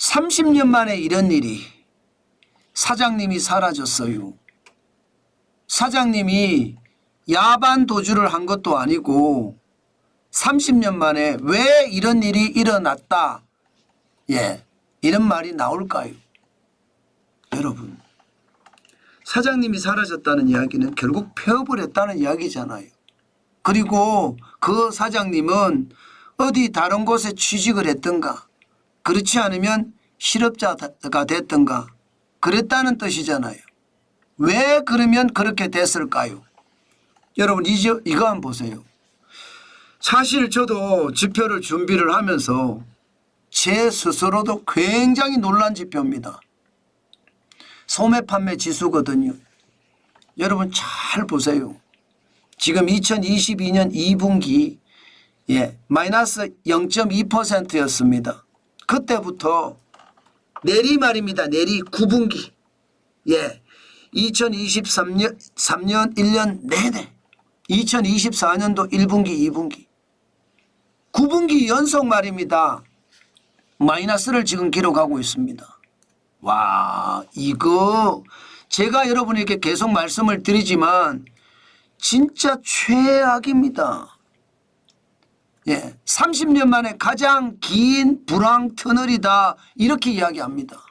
30년 만에 이런 일이, 사장님이 사라졌어요. 사장님이 야반 도주를 한 것도 아니고 30년 만에 왜 이런 일이 일어났다, 이런 말이 나올까요? 여러분, 사장님이 사라졌다는 이야기는 결국 폐업을 했다는 이야기잖아요. 그리고 그 사장님은 어디 다른 곳에 취직을 했던가, 그렇지 않으면 실업자가 됐던가 그랬다는 뜻이잖아요. 왜 그러면 그렇게 됐을까요? 여러분, 이거 한번 보세요. 사실 저도 지표를 준비를 하면서 제 스스로도 굉장히 놀란 지표입니다. 소매 판매 지수거든요. 여러분 잘 보세요. 지금 2022년 2분기 마이너스 0.2%였습니다. 그때부터 내리말입니다. 내리 9분기. 2023년 1년 내내 2024년도 1분기 2분기 9분기 연속 말입니다. 마이너스를 지금 기록하고 있습니다. 와, 이거 제가 여러분에게 계속 말씀을 드리지만 진짜 최악입니다. 30년 만에 가장 긴 불황 터널이다, 이렇게 이야기합니다.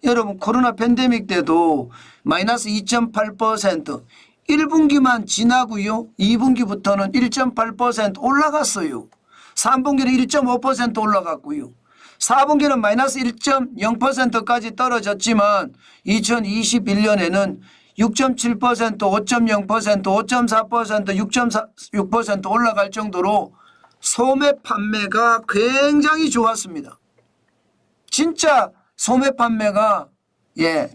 여러분, 코로나 팬데믹 때도 마이너스 2.8%, 1분기만 지나고요 2분기부터는 1.8% 올라갔어요. 3분기는 1.5% 올라갔고요. 4분기는 마이너스 1.0%까지 떨어졌지만 2021년에는 6.7%, 5.0%, 5.4%, 6.6% 올라갈 정도로 소매 판매가 굉장히 좋았습니다. 진짜 소매 판매가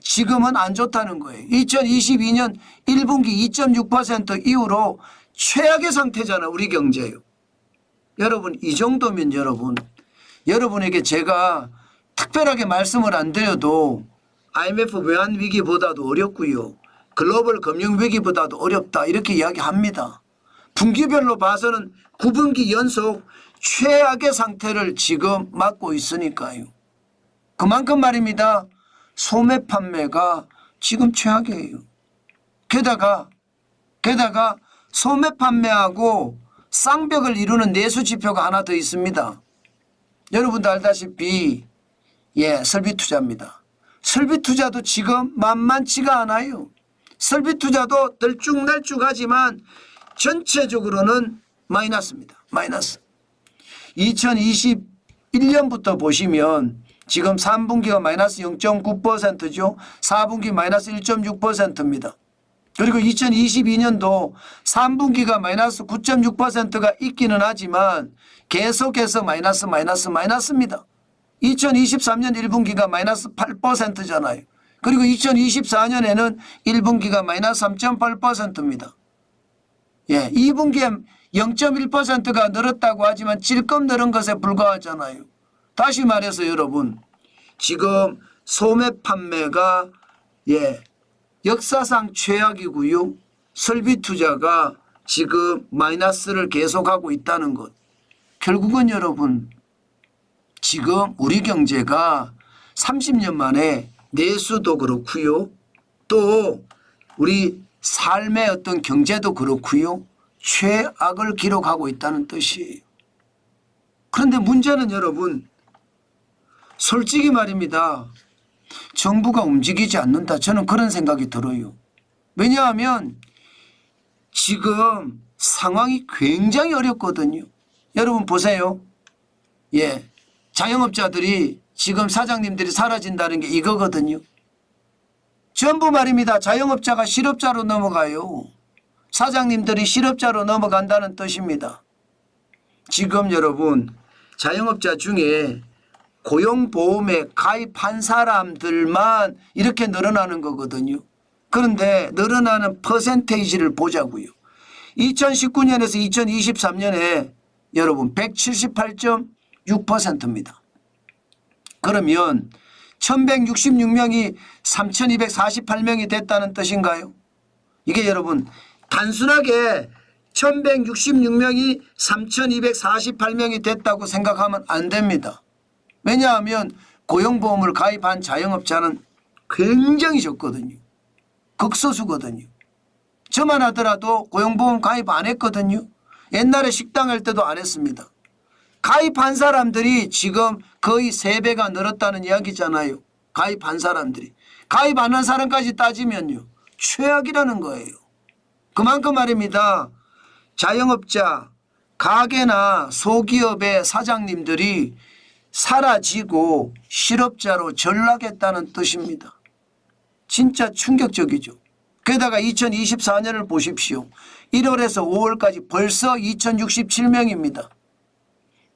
지금은 안 좋다는 거예요. 2022년 1분기 2.6% 이후로 최악의 상태잖아, 우리 경제요. 여러분, 이 정도면 여러분에게 제가 특별하게 말씀을 안 드려도 IMF 외환 위기보다도 어렵고요, 글로벌 금융 위기보다도 어렵다, 이렇게 이야기합니다. 분기별로 봐서는 9분기 연속 최악의 상태를 지금 맞고 있으니까요. 그만큼 말입니다. 소매 판매가 지금 최악이에요. 게다가 소매 판매하고 쌍벽을 이루는 내수 지표가 하나 더 있습니다. 여러분도 알다시피 설비투자입니다. 설비투자도 지금 만만치가 않아요. 설비투자도 들쭉날쭉하지만 전체적으로는 마이너스입니다. 마이너스. 2021년부터 보시면 지금 3분기가 마이너스 0.9%죠. 4분기 마이너스 1.6%입니다. 그리고 2022년도 3분기가 마이너스 9.6%가 있기는 하지만 계속해서 마이너스입니다. 2023년 1분기가 마이너스 8%잖아요. 그리고 2024년에는 1분기가 마이너스 3.8%입니다. 2분기에 0.1%가 늘었다고 하지만 찔끔 늘은 것에 불과하잖아요. 다시 말해서 여러분, 지금 소매 판매가 역사상 최악이고요, 설비 투자가 지금 마이너스를 계속하고 있다는 것. 결국은 여러분, 지금 우리 경제가 30년 만에 내수도 그렇고요, 또 우리 삶의 어떤 경제도 그렇고요, 최악을 기록하고 있다는 뜻이에요. 그런데 문제는 여러분, 솔직히 말입니다. 정부가 움직이지 않는다, 저는 그런 생각이 들어요. 왜냐하면 지금 상황이 굉장히 어렵거든요. 여러분 보세요. 자영업자들이 지금 사장님들이 사라진다는 게 이거거든요. 전부 말입니다. 자영업자가 실업자로 넘어가요. 사장님들이 실업자로 넘어간다는 뜻입니다. 지금 여러분, 자영업자 중에 고용보험에 가입한 사람들만 이렇게 늘어나는 거거든요. 그런데 늘어나는 퍼센테이지를 보자고요. 2019년에서 2023년에 여러분 178.6%입니다. 그러면 1166명이 3248명이 됐다는 뜻인가요? 이게 여러분 단순하게 1166명이 3248명이 됐다고 생각하면 안 됩니다. 왜냐하면 고용보험을 가입한 자영업자는 굉장히 적거든요. 극소수거든요. 저만 하더라도 고용보험 가입 안 했거든요. 옛날에 식당 할 때도 안 했습니다. 가입한 사람들이 지금 거의 3배가 늘었다는 이야기잖아요. 가입한 사람들이. 가입 안 한 사람까지 따지면요. 최악이라는 거예요. 그만큼 말입니다. 자영업자, 가게나 소기업의 사장님들이 사라지고 실업자로 전락했다는 뜻입니다. 진짜 충격적이죠. 게다가 2024년을 보십시오. 1월에서 5월까지 벌써 2067명입니다.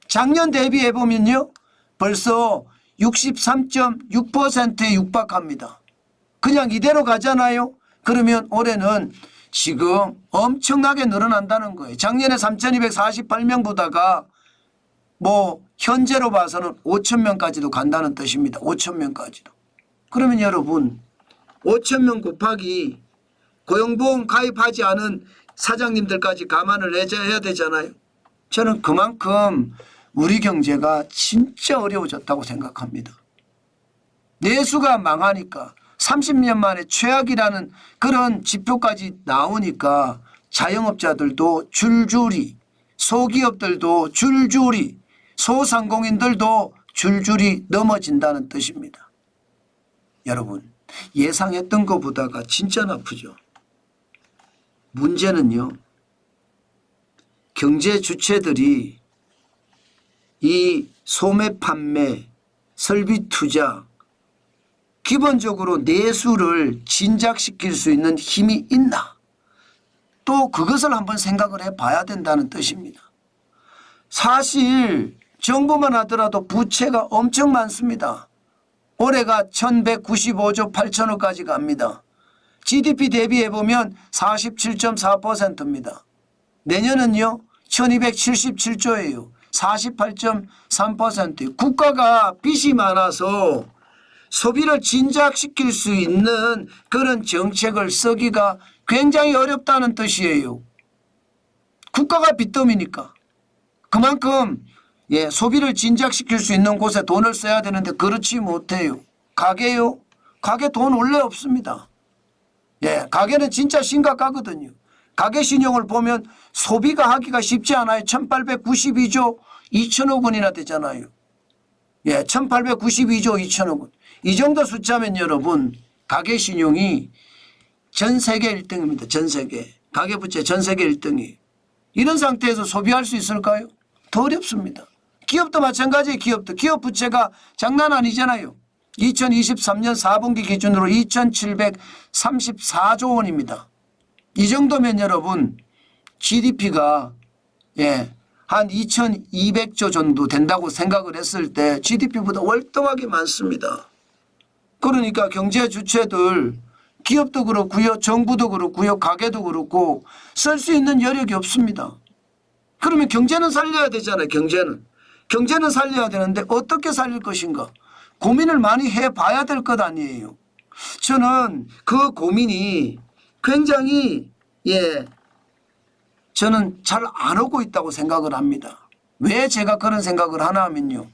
작년 대비해 보면요. 벌써 63.6%에 육박합니다. 그냥 이대로 가잖아요. 그러면 올해는 지금 엄청나게 늘어난다는 거예요. 작년에 3,248명 보다가 현재로 봐서는 5,000명까지도 간다는 뜻입니다. 5,000명까지도. 그러면 여러분 5,000명 곱하기 고용보험 가입하지 않은 사장님들까지 감안을 해야 되잖아요. 저는 그만큼 우리 경제가 진짜 어려워졌다고 생각합니다. 내수가 망하니까 30년 만에 최악이라는 그런 지표까지 나오니까 자영업자들도 줄줄이, 소기업들도 줄줄이, 소상공인들도 줄줄이 넘어진다는 뜻입니다. 여러분 예상했던 것보다가 진짜 나쁘죠. 문제는요. 경제 주체들이 이 소매 판매, 설비 투자 기본적으로 내수를 진작시킬 수 있는 힘이 있나? 또 그것을 한번 생각을 해봐야 된다는 뜻입니다. 사실 정부만 하더라도 부채가 엄청 많습니다. 올해가 1,195조 8천억까지 갑니다. GDP 대비해 보면 47.4%입니다. 내년은요 1,277조예요. 48.3%. 국가가 빚이 많아서 소비를 진작시킬 수 있는 그런 정책을 쓰기가 굉장히 어렵다는 뜻이에요. 국가가 빚더미니까. 그만큼 소비를 진작시킬 수 있는 곳에 돈을 써야 되는데 그렇지 못해요. 가게요? 가게 돈 원래 없습니다. 가게는 진짜 심각하거든요. 가계 신용을 보면 소비가 하기가 쉽지 않아요. 1,892조 2천억 원이나 되잖아요. 1,892조 2천억 원. 이 정도 숫자면 여러분 가계 신용이 전 세계 1등입니다. 전 세계. 가계부채 전 세계 1등이에요. 이런 상태에서 소비할 수 있을까요? 더 어렵습니다. 기업도 마찬가지예요. 기업 부채가 장난 아니잖아요. 2023년 4분기 기준으로 2,734조 원입니다. 이 정도면 여러분 GDP가 한 2,200조 정도 된다고 생각을 했을 때 GDP보다 월등하게 많습니다. 그러니까 경제 주체들 기업도 그렇고요. 정부도 그렇고요. 가게도 그렇고 쓸 수 있는 여력이 없습니다. 그러면 경제는 살려야 되잖아요. 경제는 살려야 되는데 어떻게 살릴 것인가 고민을 많이 해봐야 될 것 아니에요. 저는 그 고민이 굉장히 저는 잘 안 오고 있다고 생각을 합니다. 왜 제가 그런 생각을 하나 하면요.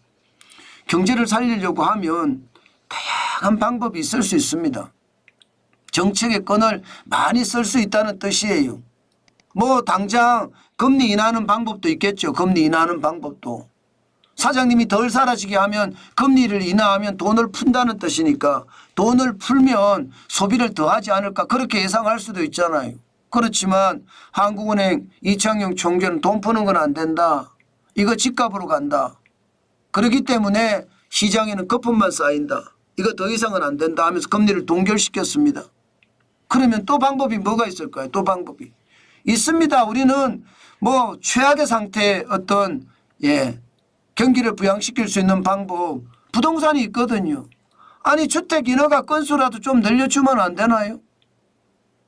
경제를 살리려고 하면 다양한 방법이 있을 수 있습니다. 정책의 끈을 많이 쓸 수 있다는 뜻이에요. 당장 금리 인하하는 방법도 있겠죠. 금리 인하하는 방법도. 사장님이 덜 사라지게 하면 금리를 인하하면 돈을 푼다는 뜻이니까 돈을 풀면 소비를 더 하지 않을까 그렇게 예상할 수도 있잖아요. 그렇지만 한국은행 이창용 총재는 돈 푸는 건 안 된다. 이거 집값으로 간다. 그렇기 때문에 시장에는 거품만 쌓인다. 이거 더 이상은 안 된다 하면서 금리를 동결시켰습니다. 그러면 또 방법이 뭐가 있을까요? 또 방법이 있습니다. 우리는 최악의 상태의 어떤 경기를 부양시킬 수 있는 방법 부동산이 있거든요. 아니 주택 인허가 건수라도 좀 늘려주면 안 되나요?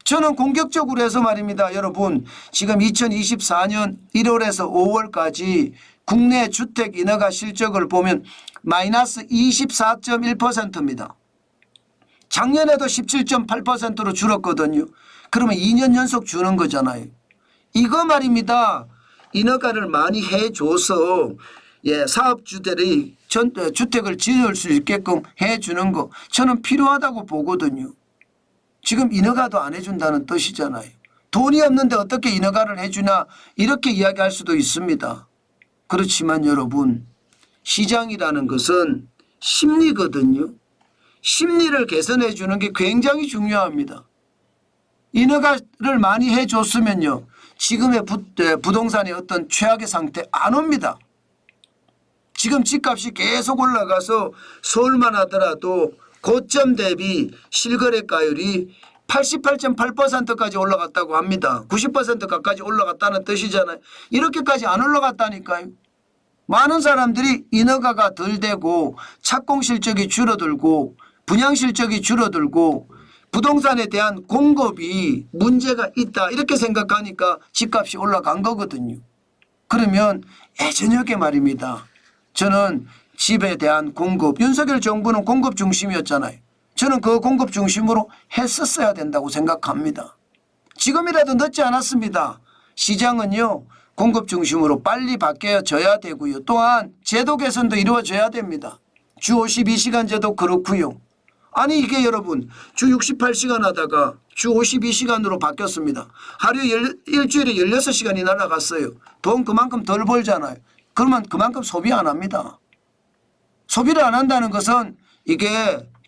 저는 공격적으로 해서 말입니다. 여러분 지금 2024년 1월에서 5월까지 국내 주택 인허가 실적을 보면 마이너스 24.1%입니다. 작년에도 17.8%로 줄었거든요. 그러면 2년 연속 주는 거잖아요. 이거 말입니다. 인허가를 많이 해줘서 사업주들이 주택을 지을 수 있게끔 해주는 거 저는 필요하다고 보거든요. 지금 인허가도 안 해준다는 뜻이잖아요. 돈이 없는데 어떻게 인허가를 해주나 이렇게 이야기할 수도 있습니다. 그렇지만 여러분, 시장이라는 것은 심리거든요. 심리를 개선해 주는 게 굉장히 중요합니다. 인허가를 많이 해줬으면요, 지금의 부동산의 어떤 최악의 상태 안 옵니다. 지금 집값이 계속 올라가서 서울만 하더라도 고점 대비 실거래가율이 88.8%까지 올라갔다고 합니다. 90% 가까이 올라갔다는 뜻이잖아요. 이렇게까지 안 올라갔다니까요. 많은 사람들이 인허가가 덜 되고 착공 실적이 줄어들고 분양 실적이 줄어들고 부동산에 대한 공급이 문제가 있다 이렇게 생각하니까 집값이 올라간 거거든요. 그러면 예전역에 말입니다. 저는 집에 대한 공급, 윤석열 정부는 공급 중심이었잖아요. 저는 그 공급 중심으로 했었어야 된다고 생각합니다. 지금이라도 늦지 않았습니다. 시장은요, 공급 중심으로 빨리 바뀌어져야 되고요. 또한 제도 개선도 이루어져야 됩니다. 주 52시간제도 그렇고요. 아니 이게 여러분 주 68시간 하다가 주 52시간으로 바뀌었습니다. 하루에 일주일에 16시간이 날아갔어요. 돈 그만큼 덜 벌잖아요. 그러면 그만큼 소비 안 합니다. 소비를 안 한다는 것은 이게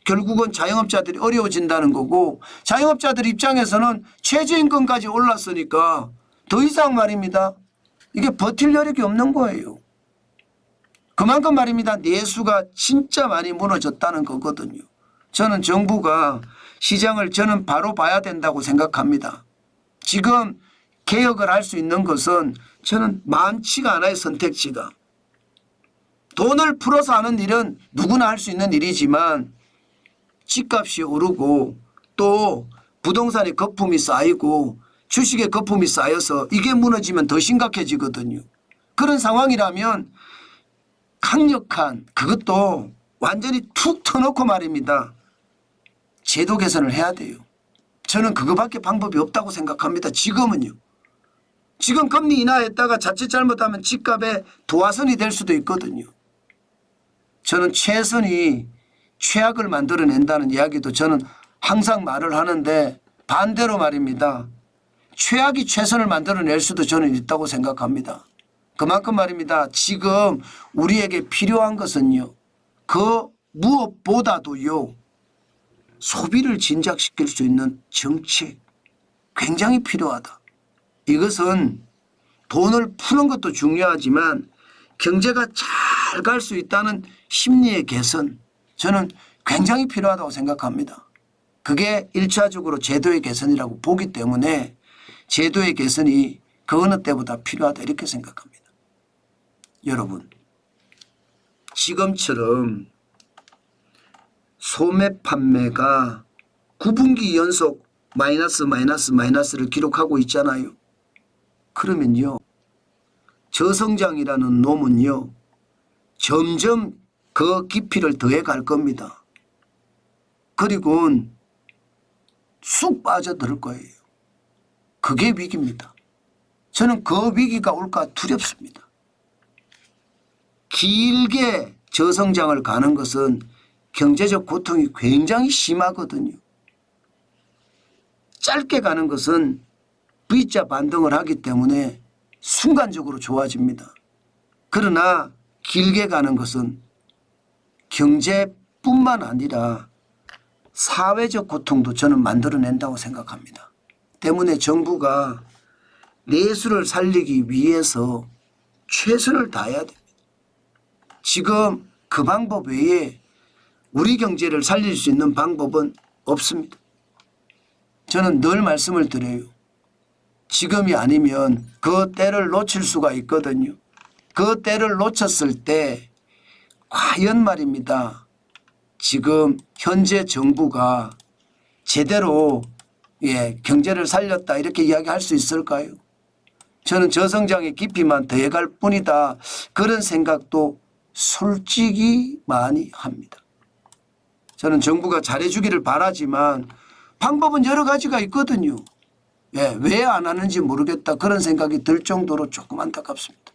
결국은 자영업자들이 어려워진다는 거고, 자영업자들 입장에서는 최저임금까지 올랐으니까 더 이상 말입니다. 이게 버틸 여력이 없는 거예요. 그만큼 말입니다. 내수가 진짜 많이 무너졌다는 거거든요. 저는 정부가 시장을 저는 바로 봐야 된다고 생각합니다. 지금 개혁을 할 수 있는 것은 저는 많지가 않아요. 선택지가. 돈을 풀어서 하는 일은 누구나 할 수 있는 일이지만 집값이 오르고 또 부동산의 거품이 쌓이고 주식의 거품이 쌓여서 이게 무너지면 더 심각해지거든요. 그런 상황이라면 강력한 그것도 완전히 툭 터놓고 말입니다. 제도 개선을 해야 돼요. 저는 그거밖에 방법이 없다고 생각합니다. 지금은요. 지금 금리 인하했다가 자칫 잘못하면 집값의 도화선이 될 수도 있거든요. 저는 최선이 최악을 만들어낸다는 이야기도 저는 항상 말을 하는데 반대로 말입니다. 최악이 최선을 만들어낼 수도 저는 있다고 생각합니다. 그만큼 말입니다. 지금 우리에게 필요한 것은요. 그 무엇보다도요. 소비를 진작시킬 수 있는 정책 굉장히 필요하다. 이것은 돈을 푸는 것도 중요하지만 경제가 잘 갈 수 있다는 심리의 개선 저는 굉장히 필요하다고 생각합니다. 그게 1차적으로 제도의 개선이라고 보기 때문에 제도의 개선이 그 어느 때보다 필요하다 이렇게 생각합니다. 여러분 지금처럼 소매 판매가 9분기 연속 마이너스를 기록하고 있잖아요. 그러면요. 저성장이라는 놈은요. 점점 그 깊이를 더해 갈 겁니다. 그리고 쑥 빠져들 거예요. 그게 위기입니다. 저는 그 위기가 올까 두렵습니다. 길게 저성장을 가는 것은 경제적 고통이 굉장히 심하거든요. 짧게 가는 것은 V자 반등을 하기 때문에 순간적으로 좋아집니다. 그러나 길게 가는 것은 경제뿐만 아니라 사회적 고통도 저는 만들어낸다고 생각합니다. 때문에 정부가 내수를 살리기 위해서 최선을 다해야 됩니다. 지금 그 방법 외에 우리 경제를 살릴 수 있는 방법은 없습니다. 저는 늘 말씀을 드려요. 지금이 아니면 그 때를 놓칠 수가 있거든요. 그 때를 놓쳤을 때 과연 말입니다. 지금 현재 정부가 제대로 경제를 살렸다 이렇게 이야기할 수 있을까요? 저는 저성장의 깊이만 더해갈 뿐이다. 그런 생각도 솔직히 많이 합니다. 저는 정부가 잘해주기를 바라지만 방법은 여러 가지가 있거든요. 왜 안 하는지 모르겠다 그런 생각이 들 정도로 조금 안타깝습니다.